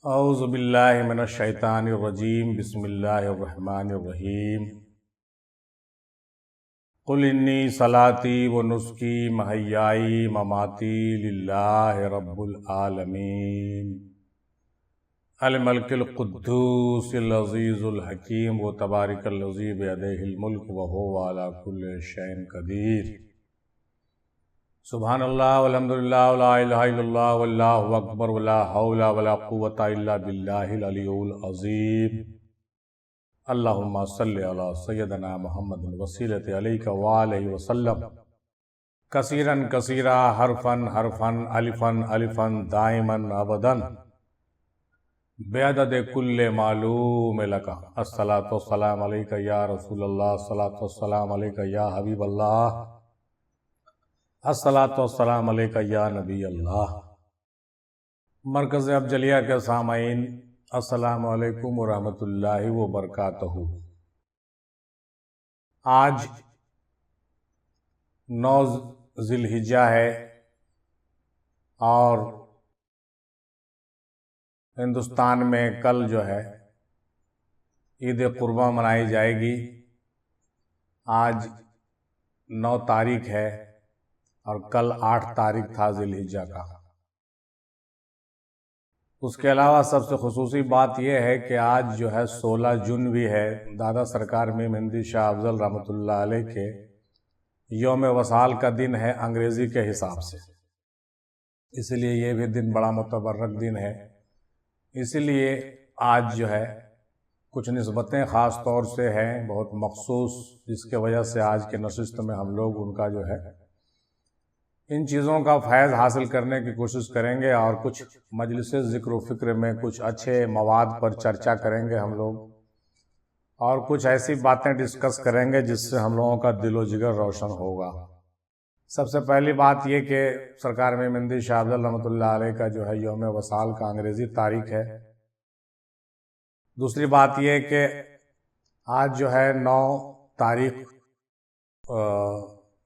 اعوذ باللہ من الشیطان الرجیم بسم اللہ الرحمن الرحیم قل انی صلاتی و نسکی محیائی مماتی للہ رب العالمین الملک القدوس العزیز الحکیم و تبارک الذی بیدہ الملک وہو علی کل شیء قدیر سبحان اللہ والحمدللہ ولا الہ الا اللہ واللہ اکبر ولا حول ولا قوة الا باللہ العلی العظیم اللہم صلی علی سیدنا محمد الوسیلۃ علیک وآلہ وسلم کثیرا کثیرا حرفا حرفا الفا الفا دائما ابدا بعدد کل معلوم لک الصلاۃ والسلام علیک یا رسول اللہ الصلاۃ والسلام علیک یا حبیب اللہ الصلاۃ والسلام علیک یا نبی اللہ۔ مرکز افضلیہ کے سامعین السلام علیکم ورحمۃ اللہ وبرکاتہ۔ آج 9 ذی الحجہ ہے اور ہندوستان میں کل جو ہے عید قرباں منائی جائے گی۔ آج 9 تاریخ ہے اور کل 8 تاریخ تھا ذی الحجہ کا۔ اس کے علاوہ سب سے خصوصی بات یہ ہے کہ آج جو ہے 16 جون بھی ہے، دادا سرکار میم ہندی شاہ افضل رحمۃ اللہ علیہ کے یوم وصال کا دن ہے انگریزی کے حساب سے، اس لیے یہ بھی دن بڑا متبرک دن ہے۔ اسی لیے آج جو ہے کچھ نسبتیں خاص طور سے ہیں بہت مخصوص، جس کی وجہ سے آج کے نشست میں ہم لوگ ان کا جو ہے ان چیزوں کا فیض حاصل کرنے کی کوشش کریں گے، اور کچھ مجلس ذکر و فکر میں کچھ اچھے مواد پر چرچا کریں گے ہم لوگ، اور کچھ ایسی باتیں ڈسکس کریں گے جس سے ہم لوگوں کا دل و جگر روشن ہوگا۔ سب سے پہلی بات یہ کہ سرکار میم ہندی شاہ افضل رحمۃ اللہ علیہ کا جو ہے یوم وصال کا انگریزی تاریخ ہے۔ دوسری بات یہ کہ آج جو ہے 9 تاریخ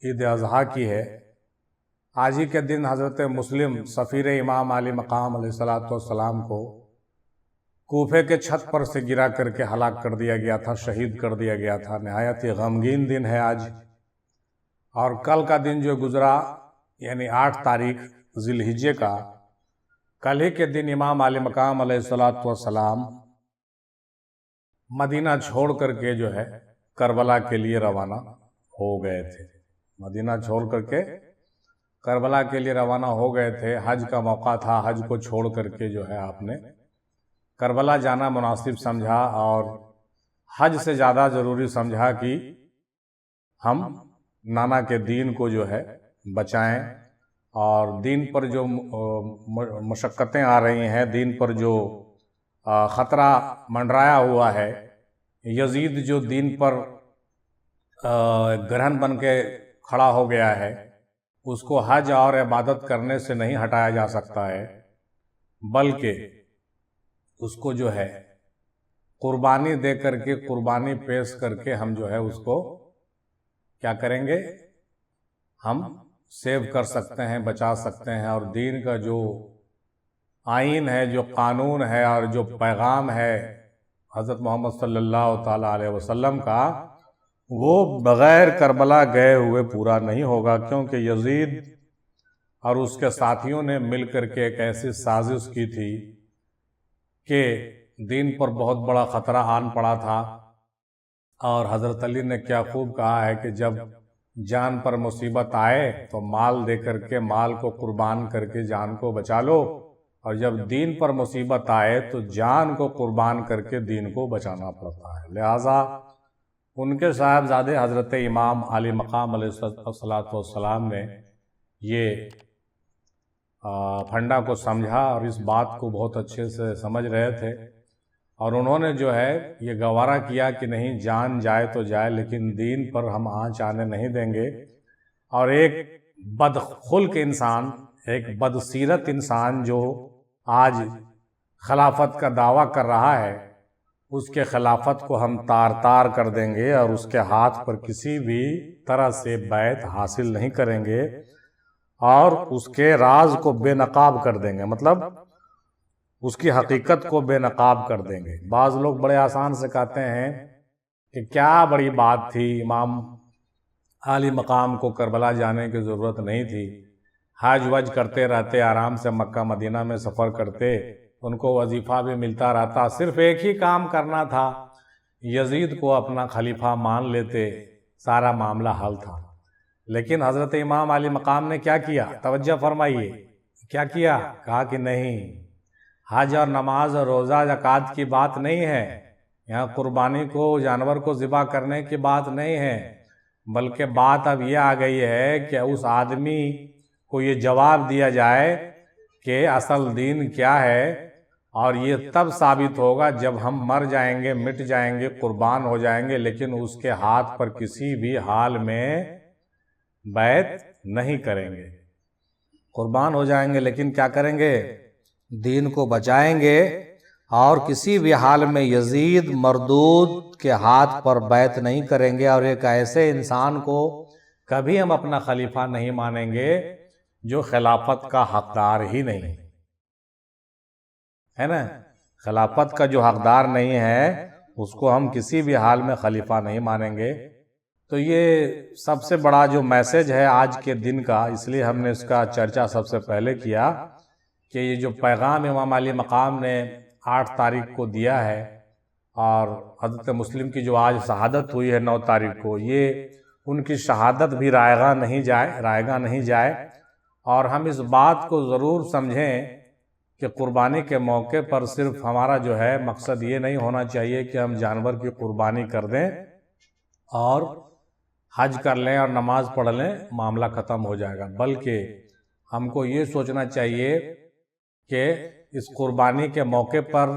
عید اضحیٰ کی ہے۔ آج ہی کے دن حضرت مسلم سفیر امام علی مقام علیہ السلام کو کوفے کے چھت پر سے گرا کر کے ہلاک کر دیا گیا تھا، شہید کر دیا گیا تھا۔ نہایت ہی غمگین دن ہے آج۔ اور کل کا دن جو گزرا یعنی 8 تاریخ ذی الحجہ کا، کل ہی کے دن امام علی مقام علیہ السلام مدینہ چھوڑ کر کے جو ہے کربلا کے لیے روانہ ہو گئے تھے۔ مدینہ چھوڑ کر کے کربلا کے لیے روانہ ہو گئے تھے۔ حج کا موقع تھا، حج کو چھوڑ کر کے جو ہے آپ نے کربلا جانا مناسب سمجھا، اور حج سے زیادہ ضروری سمجھا کہ ہم نانا کے دین کو جو ہے بچائیں، اور دین پر جو مشقتیں آ رہی ہیں، دین پر جو خطرہ منڈرایا ہوا ہے، یزید جو دین پر گرہن بن کے کھڑا ہو گیا ہے، اس کو حج اور عبادت کرنے سے نہیں ہٹایا جا سکتا ہے، بلکہ اس کو جو ہے قربانی دے کر کے، قربانی پیش کر کے ہم جو ہے اس کو کیا کریں گے، ہم سیو کر سکتے ہیں، بچا سکتے ہیں۔ اور دین کا جو آئین ہے، جو قانون ہے، اور جو پیغام ہے حضرت محمد صلی اللہ تعالیٰ علیہ وسلم کا، وہ بغیر کربلا گئے ہوئے پورا نہیں ہوگا، کیونکہ یزید اور اس کے ساتھیوں نے مل کر کے ایک ایسی سازش کی تھی کہ دین پر بہت بڑا خطرہ آن پڑا تھا۔ اور حضرت علی نے کیا خوب کہا ہے کہ جب جان پر مصیبت آئے تو مال دے کر کے، مال کو قربان کر کے جان کو بچا لو، اور جب دین پر مصیبت آئے تو جان کو قربان کر کے دین کو بچانا پڑتا ہے۔ لہٰذا ان کے صاحبزادے حضرت امام علی مقام علیہ السلام نے یہ پھنڈا کو سمجھا، اور اس بات کو بہت اچھے سے سمجھ رہے تھے، اور انہوں نے جو ہے یہ گوارا کیا کہ نہیں، جان جائے تو جائے لیکن دین پر ہم آنچ آنے نہیں دیں گے۔ اور ایک بدخلق انسان، ایک بدسیرت انسان جو آج خلافت کا دعویٰ کر رہا ہے، اس کے خلافت کو ہم تار تار کر دیں گے، اور اس کے ہاتھ پر کسی بھی طرح سے بیعت حاصل نہیں کریں گے، اور اس کے راز کو بے نقاب کر دیں گے۔ مطلب اس کی حقیقت کو بے نقاب کر دیں گے۔ بعض لوگ بڑے آسان سے کہتے ہیں کہ کیا بڑی بات تھی، امام عالی مقام کو کربلا جانے کی ضرورت نہیں تھی، حج وج کرتے رہتے، آرام سے مکہ مدینہ میں سفر کرتے، ان کو وظیفہ بھی ملتا رہتا، صرف ایک ہی کام کرنا تھا، یزید کو اپنا خلیفہ مان لیتے، سارا معاملہ حل تھا۔ لیکن حضرت امام علی مقام نے کیا کیا؟ توجہ فرمائیے، کیا کیا؟ کہا کہ نہیں، حج اور نماز اور روزہ زکوٰۃ کی بات نہیں ہے، یہاں قربانی کو، جانور کو ذبح کرنے کی بات نہیں ہے، بلکہ بات اب یہ آ گئی ہے کہ اس آدمی کو یہ جواب دیا جائے کہ اصل دین کیا ہے، اور یہ تب ثابت ہوگا جب ہم مر جائیں گے، مٹ جائیں گے، قربان ہو جائیں گے، لیکن اس کے ہاتھ پر کسی بھی حال میں بیعت نہیں کریں گے۔ قربان ہو جائیں گے لیکن کیا کریں گے؟ دین کو بچائیں گے، اور کسی بھی حال میں یزید مردود کے ہاتھ پر بیعت نہیں کریں گے، اور ایک ایسے انسان کو کبھی ہم اپنا خلیفہ نہیں مانیں گے جو خلافت کا حقدار ہی نہیں ہے نا، خلافت کا جو حقدار نہیں ہے اس کو ہم کسی بھی حال میں خلیفہ نہیں مانیں گے۔ تو یہ سب سے بڑا جو میسج ہے آج کے دن کا، اس لیے ہم نے اس کا چرچا سب سے پہلے کیا کہ یہ جو پیغام امام علی مقام نے 8 تاریخ کو دیا ہے، اور حضرت مسلم کی جو آج شہادت ہوئی ہے 9 تاریخ کو، یہ ان کی شہادت بھی رائگاں نہیں جائے، اور ہم اس بات کو ضرور سمجھیں کہ قربانی کے موقع پر صرف ہمارا جو ہے مقصد یہ نہیں ہونا چاہیے کہ ہم جانور کی قربانی کر دیں اور حج کر لیں اور نماز پڑھ لیں، معاملہ ختم ہو جائے گا، بلکہ ہم کو یہ سوچنا چاہیے کہ اس قربانی کے موقع پر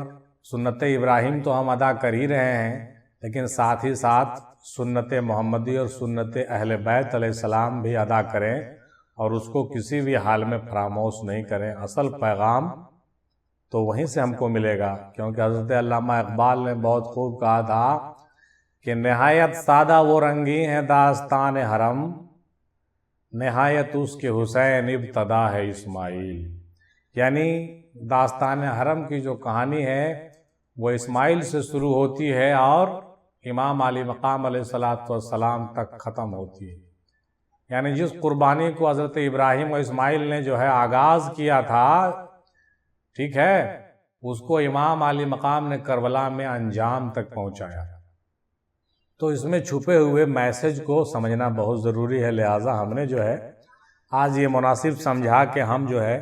سنت ابراہیم تو ہم ادا کر ہی رہے ہیں، لیکن ساتھ ہی ساتھ سنت محمدی اور سنت اہل بیت علیہ السلام بھی ادا کریں، اور اس کو کسی بھی حال میں فراموش نہیں کریں۔ اصل پیغام تو وہیں سے ہم کو ملے گا، کیونکہ حضرت علامہ اقبال نے بہت خوب کہا تھا کہ نہایت سادہ وہ رنگی ہے داستان حرم، نہایت اس کے حسین ابتدا ہے اسماعیل۔ یعنی داستان حرم کی جو کہانی ہے وہ اسماعیل سے شروع ہوتی ہے اور امام علی مقام علیہ السلام تک ختم ہوتی ہے۔ یعنی جس قربانی کو حضرت ابراہیم و اسماعیل نے جو ہے آغاز کیا تھا، ٹھیک ہے، اس کو امام علی مقام نے کربلا میں انجام تک پہنچایا۔ تو اس میں چھپے ہوئے میسج کو سمجھنا بہت ضروری ہے، لہٰذا ہم نے جو ہے آج یہ مناسب سمجھا کہ ہم جو ہے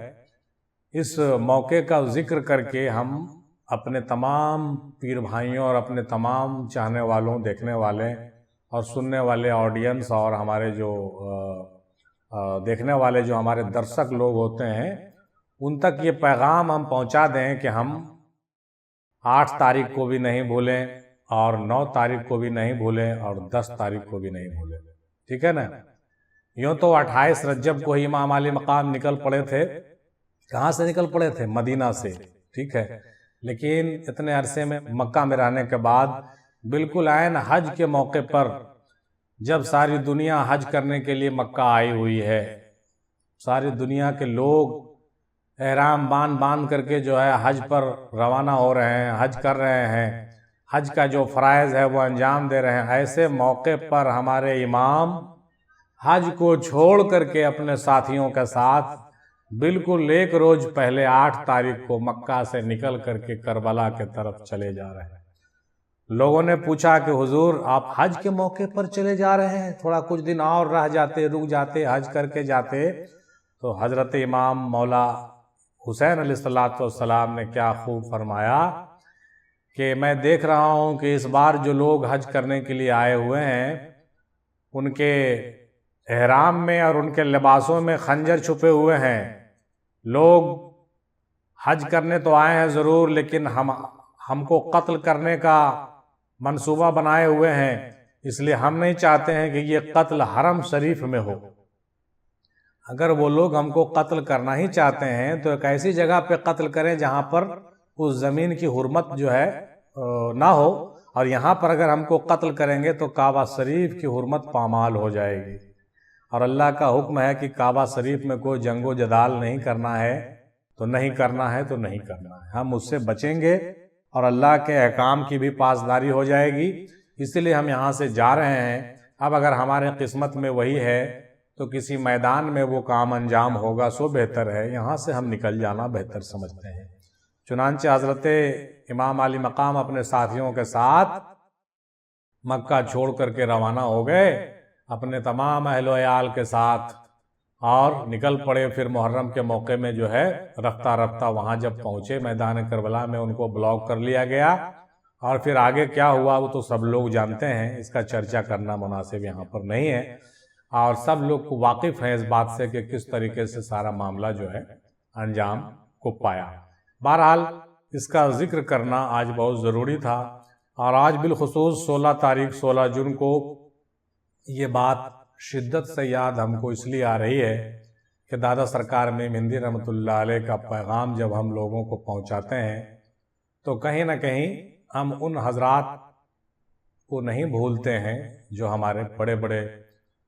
اس موقع کا ذکر کر کے ہم اپنے تمام پیر بھائیوں اور اپنے تمام چاہنے والوں، دیکھنے والے اور سننے والے آڈینس، اور ہمارے جو دیکھنے والے جو ہمارے درشک لوگ ہوتے ہیں، ان تک یہ پیغام ہم پہنچا دیں کہ ہم 8 تاریخ کو بھی نہیں بھولیں، اور 9 تاریخ کو بھی نہیں بھولیں، اور 10 تاریخ کو بھی نہیں بھولیں، ٹھیک ہے نا۔ یوں تو 28 رجب کو ہی امام علی مقام نکل پڑے تھے۔ کہاں سے نکل پڑے تھے؟ مدینہ سے، ٹھیک ہے، لیکن اتنے عرصے میں مکہ میں رہنے کے بعد بالکل عین حج کے موقع پر، جب ساری دنیا حج کرنے کے لیے مکہ آئی ہوئی ہے، ساری دنیا کے لوگ احرام باندھ کر کے جو ہے حج پر روانہ ہو رہے ہیں، حج کر رہے ہیں، حج کا جو فرائض ہے وہ انجام دے رہے ہیں، ایسے موقع پر ہمارے امام حج کو چھوڑ کر کے اپنے ساتھیوں کے ساتھ بالکل 1 روز پہلے 8 تاریخ کو مکہ سے نکل کر کے کربلا کے طرف چلے جا رہے ہیں۔ لوگوں نے پوچھا کہ حضور آپ حج کے موقع پر چلے جا رہے ہیں، تھوڑا کچھ دن اور رہ جاتے، رک جاتے، حج کر کے جاتے۔ تو حضرت امام مولا حسین علیہ السلام نے کیا خوب فرمایا کہ میں دیکھ رہا ہوں کہ اس بار جو لوگ حج کرنے کے لیے آئے ہوئے ہیں، ان کے احرام میں اور ان کے لباسوں میں خنجر چھپے ہوئے ہیں۔ لوگ حج کرنے تو آئے ہیں ضرور، لیکن ہم کو قتل کرنے کا منصوبہ بنائے ہوئے ہیں، اس لیے ہم نہیں چاہتے ہیں کہ یہ قتل حرم شریف میں ہو۔ اگر وہ لوگ ہم کو قتل کرنا ہی چاہتے ہیں تو ایک ایسی جگہ پہ قتل کریں جہاں پر اس زمین کی حرمت جو ہے نہ ہو، اور یہاں پر اگر ہم کو قتل کریں گے تو کعبہ شریف کی حرمت پامال ہو جائے گی، اور اللہ کا حکم ہے کہ کعبہ شریف میں کوئی جنگ و جدال نہیں کرنا ہے، تو نہیں کرنا ہے تو نہیں کرنا ہے، ہم اس سے بچیں گے اور اللہ کے احکام کی بھی پاسداری ہو جائے گی۔ اسی لیے ہم یہاں سے جا رہے ہیں۔ اب اگر ہمارے قسمت میں وہی ہے تو کسی میدان میں وہ کام انجام ہوگا سو بہتر ہے، یہاں سے ہم نکل جانا بہتر سمجھتے ہیں۔ چنانچہ حضرت امام علی مقام اپنے ساتھیوں کے ساتھ مکہ چھوڑ کر کے روانہ ہو گئے اپنے تمام اہل و عیال کے ساتھ، اور نکل پڑے۔ پھر محرم کے موقع میں جو ہے رفتہ رفتہ وہاں جب پہنچے میدان کربلا میں ان کو بلاک کر لیا گیا، اور پھر آگے کیا ہوا وہ تو سب لوگ جانتے ہیں، اس کا چرچا کرنا مناسب یہاں پر نہیں ہے، اور سب لوگ واقف ہیں اس بات سے کہ کس طریقے سے سارا معاملہ جو ہے انجام کو پایا۔ بہرحال اس کا ذکر کرنا آج بہت ضروری تھا، اور آج بالخصوص 16 جون کو یہ بات شدت سے یاد ہم کو اس لیے آ رہی ہے کہ دادا سرکار امام ہندی رحمۃ اللہ علیہ کا پیغام جب ہم لوگوں کو پہنچاتے ہیں تو کہیں نہ کہیں ہم ان حضرات کو نہیں بھولتے ہیں جو ہمارے بڑے بڑے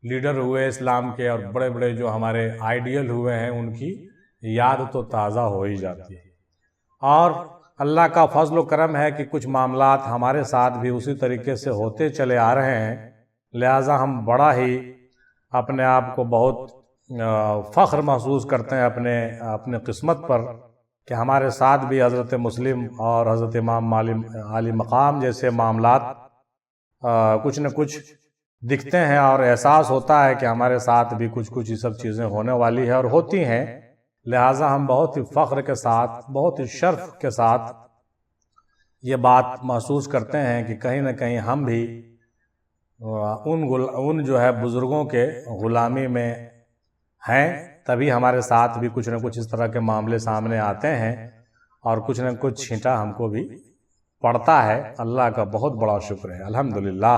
لیڈر ہوئے اسلام کے، اور بڑے بڑے جو ہمارے آئیڈیل ہوئے ہیں ان کی یاد تو تازہ ہو ہی جاتی ہے۔ اور اللہ کا فضل و کرم ہے کہ کچھ معاملات ہمارے ساتھ بھی اسی طریقے سے ہوتے چلے آ رہے ہیں، لہٰذا ہم بڑا ہی اپنے آپ کو بہت فخر محسوس کرتے ہیں اپنے قسمت پر کہ ہمارے ساتھ بھی حضرت مسلم اور حضرت امام علی مقام جیسے معاملات کچھ نہ کچھ دکھتے ہیں، اور احساس ہوتا ہے کہ ہمارے ساتھ بھی کچھ یہ سب چیزیں ہونے والی ہیں اور ہوتی ہیں۔ لہٰذا ہم بہت ہی فخر کے ساتھ، بہت ہی شرف کے ساتھ یہ بات محسوس کرتے ہیں کہ کہیں نہ کہیں ہم بھی ان جو ہے بزرگوں کے غلامی میں ہیں، تبھی ہمارے ساتھ بھی کچھ نہ کچھ اس طرح کے معاملے سامنے آتے ہیں، اور کچھ نہ کچھ چھینٹا ہم کو بھی پڑتا ہے۔ اللہ کا بہت بڑا شکر ہے، الحمدللہ۔